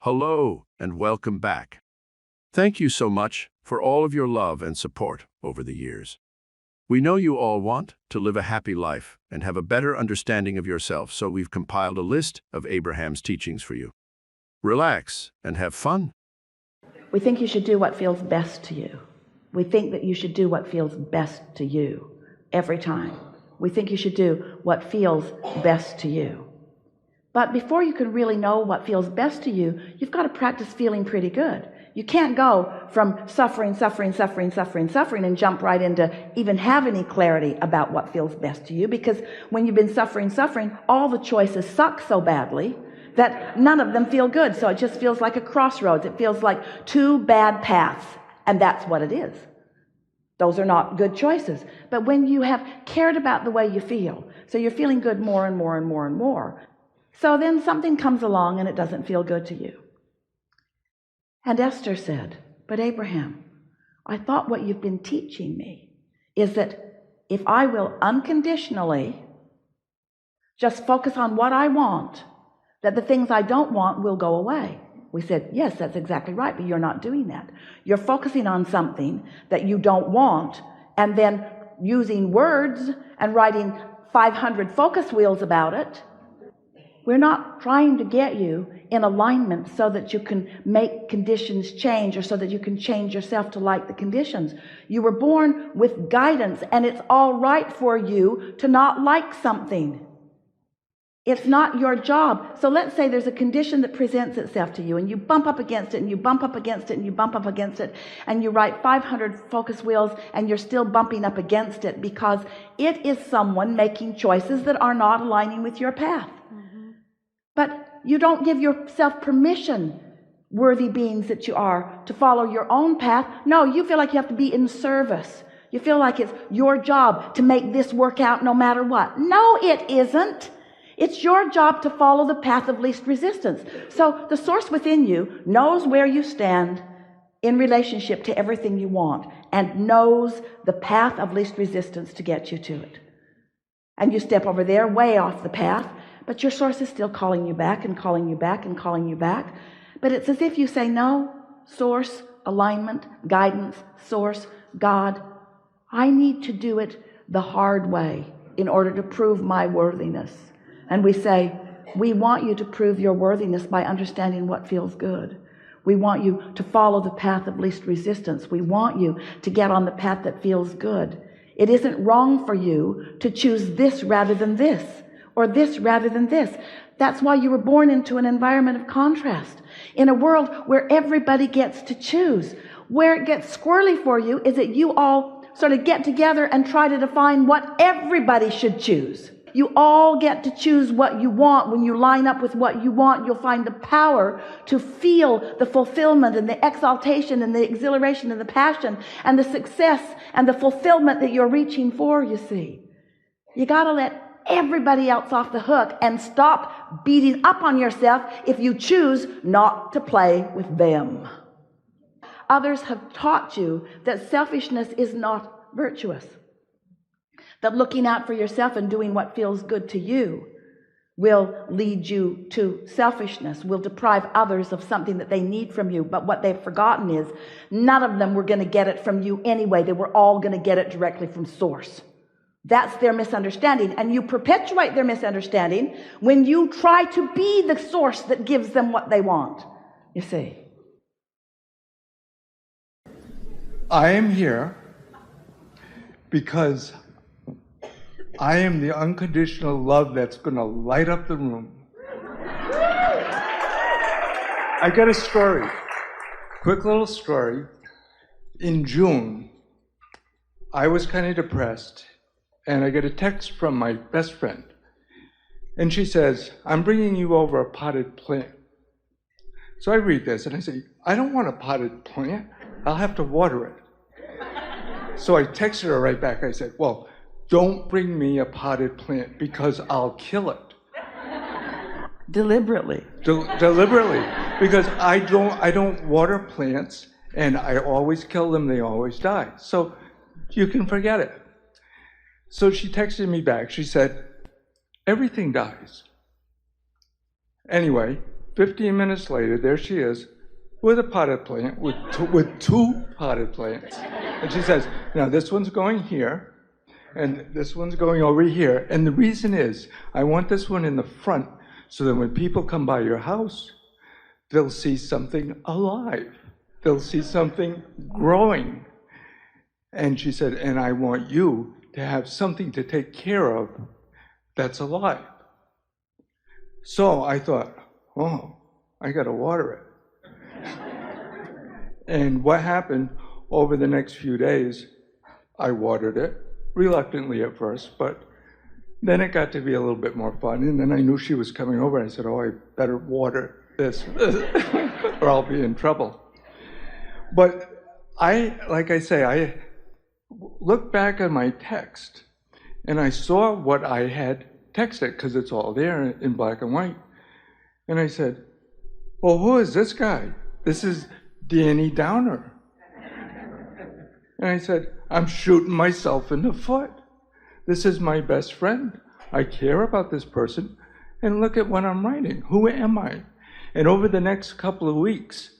Hello and welcome back. Thank you so much for all of your love and support over the years. We know you all want to live a happy life and have a better understanding of yourself, so we've compiled a list of Abraham's teachings for you. Relax and have fun. We think you should do what feels best to you. We think that you should do what feels best to you every time. We think you should do what feels best to you. But before you can really know what feels best to you, you've got to practice feeling pretty good. You can't go from suffering and jump right into even have any clarity about what feels best to you, because when you've been suffering, all the choices suck so badly that none of them feel good. So it just feels like a crossroads. It feels like two bad paths, and that's what it is. Those are not good choices. But when you have cared about the way you feel, so you're feeling good more and more, so then something comes along and it doesn't feel good to you. And Esther said, "But Abraham, I thought what you've been teaching me is that if I will unconditionally just focus on what I want, that the things I don't want will go away." We said, yes, that's exactly right, but you're not doing that. You're focusing on something that you don't want and then using words and writing 500 focus wheels about it. We're not trying to get you in alignment so that you can make conditions change, or so that you can change yourself to like the conditions. You were born with guidance, and it's all right for you to not like something. It's not your job. So let's say there's a condition that presents itself to you, and you bump up against it, and you bump up against it, and you bump up against it, and you write 500 focus wheels, and you're still bumping up against it because it is someone making choices that are not aligning with your path. But you don't give yourself permission, worthy beings that you are, to follow your own path. No, you feel like you have to be in service. You feel like it's your job to make this work out no matter what. No, it isn't. It's your job to follow the path of least resistance. So the source within you knows where you stand in relationship to everything you want, and knows the path of least resistance to get you to it. And you step over there way off the path, but your source is still calling you back and calling you back and calling you back. But it's as if you say, no, source, alignment, guidance, source, God, I need to do it the hard way in order to prove my worthiness. And we say, we want you to prove your worthiness by understanding what feels good. We want you to follow the path of least resistance. We want you to get on the path that feels good. It isn't wrong for you to choose this rather than this, or this rather than this. That's why you were born into an environment of contrast, in a world where everybody gets to choose. Where it gets squirrely for you is that you all sort of get together and try to define what everybody should choose. You all get to choose what you want. When you line up with what you want, you'll find the power to feel the fulfillment and the exaltation and the exhilaration and the passion and the success and the fulfillment that you're reaching for, you see. You got to let everybody else off the hook and stop beating up on yourself if you choose not to play with them. Others have taught you that selfishness is not virtuous, that looking out for yourself and doing what feels good to you will lead you to selfishness, will deprive others of something that they need from you. But what they've forgotten is none of them were going to get it from you anyway. They were all going to get it directly from source. That's their misunderstanding, and you perpetuate their misunderstanding when you try to be the source that gives them what they want, you see. I am here because I am the unconditional love that's going to light up the room. I got a story, quick little story. In June, I was kind of depressed, and I get a text from my best friend. And she says, "I'm bringing you over a potted plant." So I read this, and I say, "I don't want a potted plant. I'll have to water it." So I texted her right back. I said, "Well, don't bring me a potted plant because I'll kill it." Deliberately. Deliberately. Because I don't water plants, and I always kill them. They always die. So you can forget it. So she texted me back. She said, "Everything dies." Anyway, 15 minutes later, there she is with a potted plant, with two potted plants. And she says, now this one's going here, and this one's going over here. And the reason is, I want this one in the front so that when people come by your house, they'll see something alive. They'll see something growing. And she said, and I want you to have something to take care of that's alive. So I thought, oh, I got to water it. And what happened over the next few days, I watered it, reluctantly at first, but then it got to be a little bit more fun. And then I knew she was coming over, and I said, oh, I better water this or I'll be in trouble. But like I say, I looked back at my text and I saw what I had texted, because it's all there in black and white. And I said, well, who is this guy? This is Danny Downer. And I said, I'm shooting myself in the foot. This is my best friend. I care about this person. And look at what I'm writing. Who am I? And over the next couple of weeks,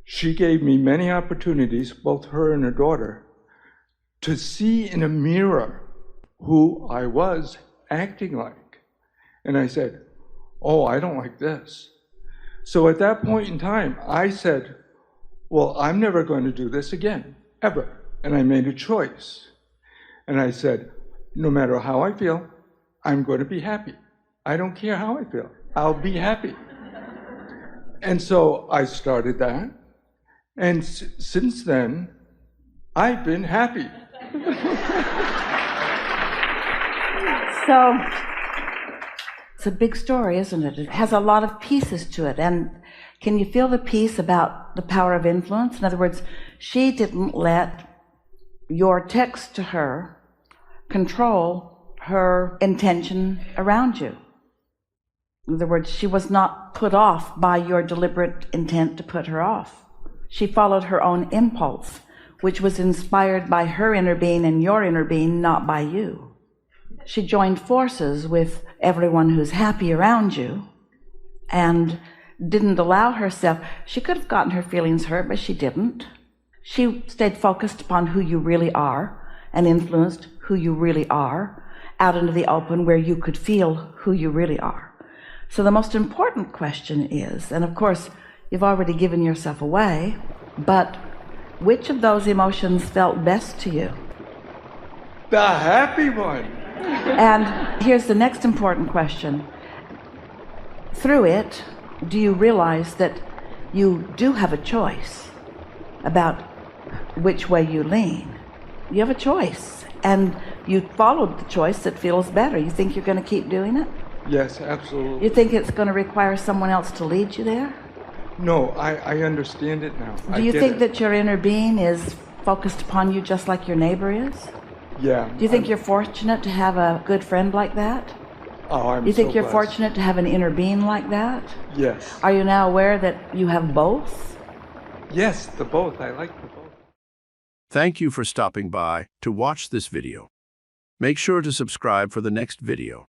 she gave me many opportunities, both her and her daughter, to see in a mirror who I was acting like. And I said, oh, I don't like this. So at that point in time, I said, well, I'm never going to do this again, ever. And I made a choice. And I said, no matter how I feel, I'm going to be happy. I don't care how I feel. I'll be happy. And so I started that. And since then, I've been happy. So it's a big story, isn't it? It has a lot of pieces to it. And can you feel the piece about the power of influence? In other words, she didn't let your text to her control her intention around you. In other words, she was not put off by your deliberate intent to put her off. She followed her own impulse, which was inspired by her inner being and your inner being, not by you. She joined forces with everyone who's happy around you and didn't allow herself. She could have gotten her feelings hurt, but she didn't. She stayed focused upon who you really are and influenced who you really are out into the open where you could feel who you really are. So the most important question is, and of course, you've already given yourself away, but which of those emotions felt best to you? The happy one. And here's the next important question. Through it, do you realize that you do have a choice about which way you lean? You have a choice, and you followed the choice that feels better. You think you're going to keep doing it? Yes, absolutely. You think it's going to require someone else to lead you there? No, I understand it now. Do you think that your inner being is focused upon you just like your neighbor is? Yeah. Do you think you're fortunate to have a good friend like that? Oh, I'm Do you think so you're blessed. fortunate to have an inner being like that? Yes. Are you now aware that you have both? Yes, the both. I like the both. Thank you for stopping by to watch this video. Make sure to subscribe for the next video.